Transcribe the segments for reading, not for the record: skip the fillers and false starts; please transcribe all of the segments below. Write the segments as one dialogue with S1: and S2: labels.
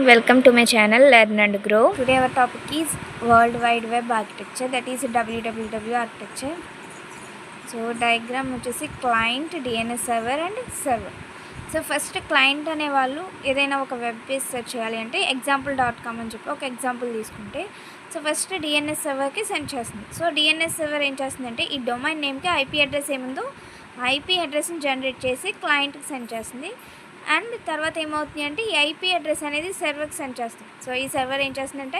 S1: Welcome to my channel Learn and Grow. Today our topic is World Wide Web Architecture, that is www architecture. So diagram వచ్చేసి client, DNS server and server. So first client అనేవాళ్ళు ఏదైనా ఒక web page search చేయాలి అంటే example.com అని చెప్పి ఒక example తీసుకుంటే సో ఫస్ట్ డిఎన్ఎస్ సర్వర్కి సెండ్ చేస్తుంది. సో డిఎన్ఎస్ సర్వర్ ఏం చేస్తుందంటే ఈ డొమైన్ నేమ్కి ఐపీ అడ్రస్ ఏముందో ఐపీ అడ్రస్ని జనరేట్ చేసి క్లయింట్కి సెండ్ చేస్తుంది. అండ్ తర్వాత ఏమవుతుంది అంటే ఈ ఐపీ అడ్రస్ అనేది సర్వర్కి సెండ్ చేస్తుంది. సో ఈ సర్వర్ ఏం చేస్తుందంటే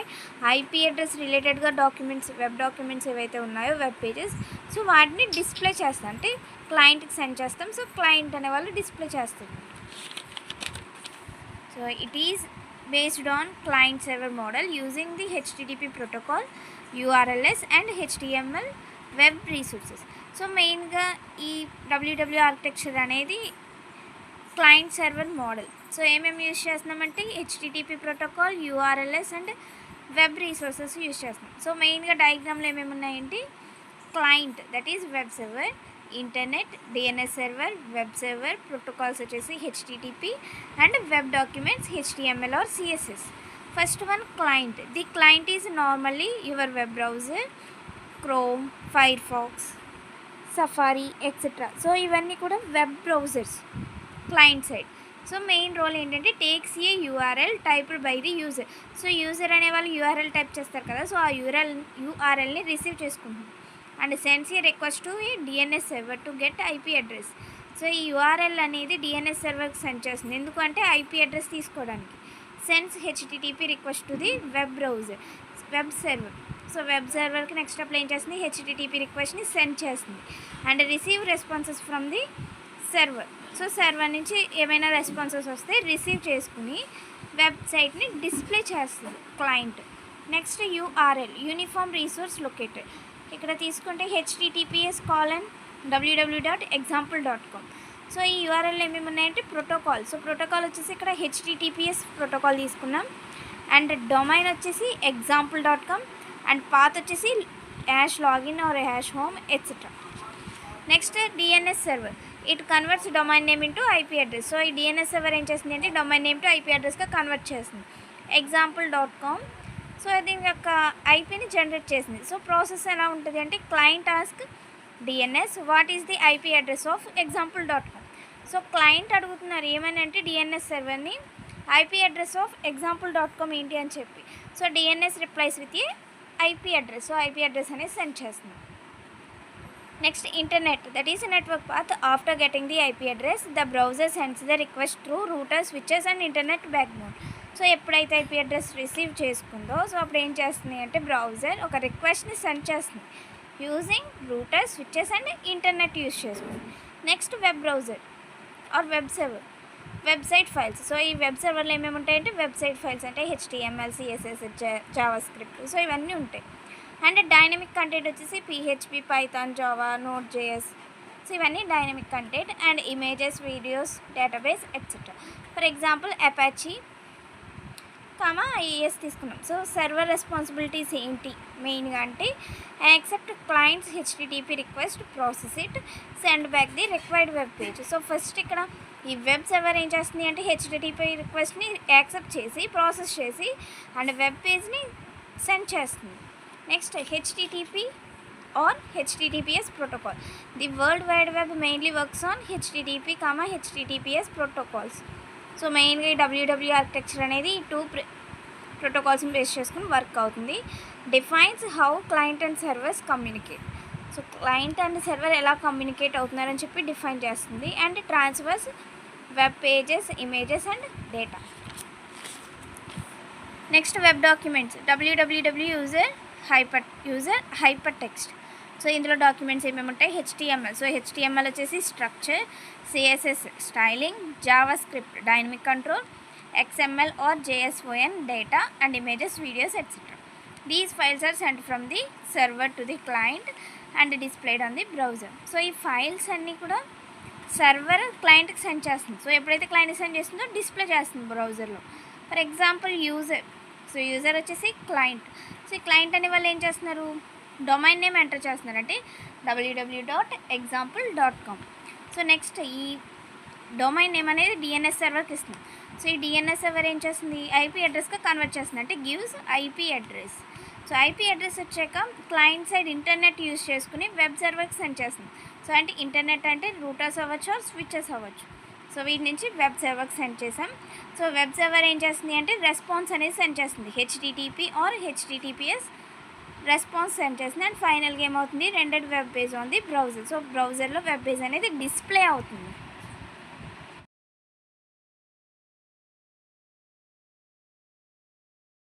S1: ఐపీ అడ్రస్ రిలేటెడ్గా డాక్యుమెంట్స్, వెబ్ డాక్యుమెంట్స్ ఏవైతే ఉన్నాయో వెబ్ పేజెస్, సో వాటిని డిస్ప్లే చేస్తాం అంటే క్లయింట్కి సెండ్ చేస్తాం. సో క్లయింట్ అనే వాళ్ళు డిస్ప్లే చేస్తారు. So it is based on client server model using the HTTP protocol, URLs and HTML web resources. So మెయిన్గా ఈ డబ్ల్యూడబ్ల్యూ ఆర్కిటెక్చర్ అనేది క్లయింట్ సర్వర్ మోడల్. సో ఏమేమి యూజ్ చేస్తున్నామంటే HTTP protocol, URLs and web resources use చేస్తున్నాం. So మెయిన్గా డయాగ్రామ్లో ఏమేమి ఉన్నాయంటే client that is web server, internet, DNS server, web server, protocols వచ్చేసి HTTP and web documents HTML or CSS. First one client. The client is normally your web browser, Chrome, Firefox, Safari etcetera. So ఇవన్నీ కూడా web browsers client side. So main role ఏంటంటే takes a URL typed by the user. So user అనే వాళ్ళు URL type చేస్తారు కదా, so ఆ యూఆర్ఎల్ని receive చేసుకుంటాం and sends a request to a DNS server to get IP address. So ఈ URL అనేది డిఎన్ఎస్ సర్వర్కి సెండ్ చేస్తుంది, ఎందుకంటే ఐపీ అడ్రస్ తీసుకోవడానికి. Sends HTTP request to the web browser, web server. So web సర్వర్కి నెక్స్ట్ స్టెప్లో ఏం చేస్తుంది, హెచ్టిటిపి రిక్వెస్ట్ని సెండ్ చేస్తుంది and receive responses from the server. So server నుంచి ఏమైనా రెస్పాన్సెస్ వస్తే రిసీవ్ చేసుకుని వెబ్సైట్ని డిస్ప్లే చేస్తుంది client. Next URL, uniform resource located. ఇక్కడ తీసుకుంటే https://www.example.com. సో ఈ యూఆర్ఎల్ ఏమేమి ఉన్నాయంటే ప్రోటోకాల్. సో ప్రోటోకాల్ వచ్చేసి ఇక్కడ హెచ్టిటిపిఎస్ ప్రోటోకాల్ తీసుకున్నాం అండ్ డొమైన్ వచ్చేసి example.com అండ్ పాత్ వచ్చేసి #login or #home etcetera. Next DNS server, it converts domain name into IP address. So ఈ డిఎన్ఎస్ సర్వర్ ఏం చేస్తుంది అంటే డొమైన్ నేమ్ టు ఐపీ అడ్రస్గా కన్వర్ట్ చేస్తుంది example.com. సో దీని యొక్క ఐపీని జనరేట్ చేసింది. సో ప్రాసెస్ ఎలా ఉంటుంది అంటే client ask DNS what is the IP address of example.com. So client అడుగుతున్నారు ఏమని అంటే DNS సర్వర్ని IP address of example.com ఏంటి అని చెప్పి. So DNS replies with a IP address. So IP address అనేది సెండ్ చేస్తుంది. Next internet, that is network path. After getting the IP address the browser sends the request through router, switches and internet backbone. So ఎప్పుడైతే IP address receive చేసుకుందో so అప్పుడు ఏం చేస్తుంది అంటే browser ఒక రిక్వెస్ట్ని సెండ్ చేస్తుంది using router, switches and internet use చేసుకుంది. Next web browser are web server, website files. So ఈ వెబ్ సర్వర్లో ఏమేమి ఉంటాయంటే వెబ్సైట్ ఫైల్స్ అంటే HTML, CSS, javascript. So ఇవన్నీ ఉంటాయి. అండ్ డైనమిక్ కంటెంట్ వచ్చేసి PHP, python, java, node JS. So ఇవన్నీ dynamic content. And images, videos, database etcetera. For example apache IIS తీసుకున్నాం. సో సర్వర్ రెస్పాన్సిబిలిటీస్ ఏంటి మెయిన్గా అంటే accept clients HTTP request, process it, send back the required web page. So first ఇక్కడ ఈ web server ఏం చేస్తుంది అంటే హెచ్టిటిపి రిక్వెస్ట్ని యాక్సెప్ట్ చేసి ప్రాసెస్ చేసి అండ్ వెబ్ పేజ్ని సెండ్ చేస్తుంది. Next HTTP or HTTPS protocol. The World Wide Web mainly works on HTTP, HTTPS protocols. So మెయిన్గా ఈ డబ్ల్యూడబ్ల్యూ ఆర్కిటెక్చర్ అనేది ఈ 2 ప్రోటోకాల్స్ని బేస్ చేసుకుని వర్క్ అవుతుంది. Defines how client and servers communicate. So client and server ఎలా communicate అవుతున్నారని చెప్పి define చేస్తుంది. And transfers web pages, images and data. Next web documents, www user hyper text. So ఇందులో documents ఏమేమి ఉంటాయి హెచ్టిఎంఎల్. సో హెచ్టిఎంఎల్ వచ్చేసి structure, CSS styling, Java script dynamic control, XML or JSON data and images, videos etcetera. These files are sent from the server to the client and displayed on the browser. So ఈ files అన్నీ కూడా server క్లయింట్కి send చేస్తుంది. So ఎప్పుడైతే క్లయింట్కి send చేస్తుందో display చేస్తుంది బ్రౌజర్లో. For example user. So user వచ్చేసి క్లయింట్. సో ఈ క్లయింట్ అనే వాళ్ళు ఏం చేస్తున్నారు డొమైన్ నేమ్ ఎంటర్ చేస్తున్నారు అంటే www.example.com. సో నెక్స్ట్ ఈ డొమైన్ నేమ్ అనేది డిఎన్ఎస్ సర్వర్కి ఇస్తుంది. సో ఈ డిఎన్ఎస్ సర్వర్ ఏం చేస్తుంది, ఐపీ అడ్రస్గా కన్వర్ట్ చేస్తుంది, అంటే gives IP address. So IP address వచ్చాక క్లయింట్ సైడ్ ఇంటర్నెట్ యూస్ చేసుకుని వెబ్ సర్వర్కి సెండ్ చేస్తుంది. సో అంటే ఇంటర్నెట్ అంటే రూటర్స్ అవ్వచ్చు, స్విచెస్ అవ్వచ్చు. సో వీటి నుంచి వెబ్ సర్వర్కి సెండ్ చేసాం. సో వెబ్ సర్వర్ ఏం చేస్తుంది అంటే రెస్పాన్స్ అనేది సెండ్ చేస్తుంది, HTTP or HTTPS response send చేస్తుంది. అండ్ ఫైనల్గా ఏమవుతుంది, రెండెడ్ వెబ్ పేజ్ ఉంది బ్రౌజర్. సో బ్రౌజర్లో వెబ్ పేజ్ అనేది డిస్ప్లే అవుతుంది.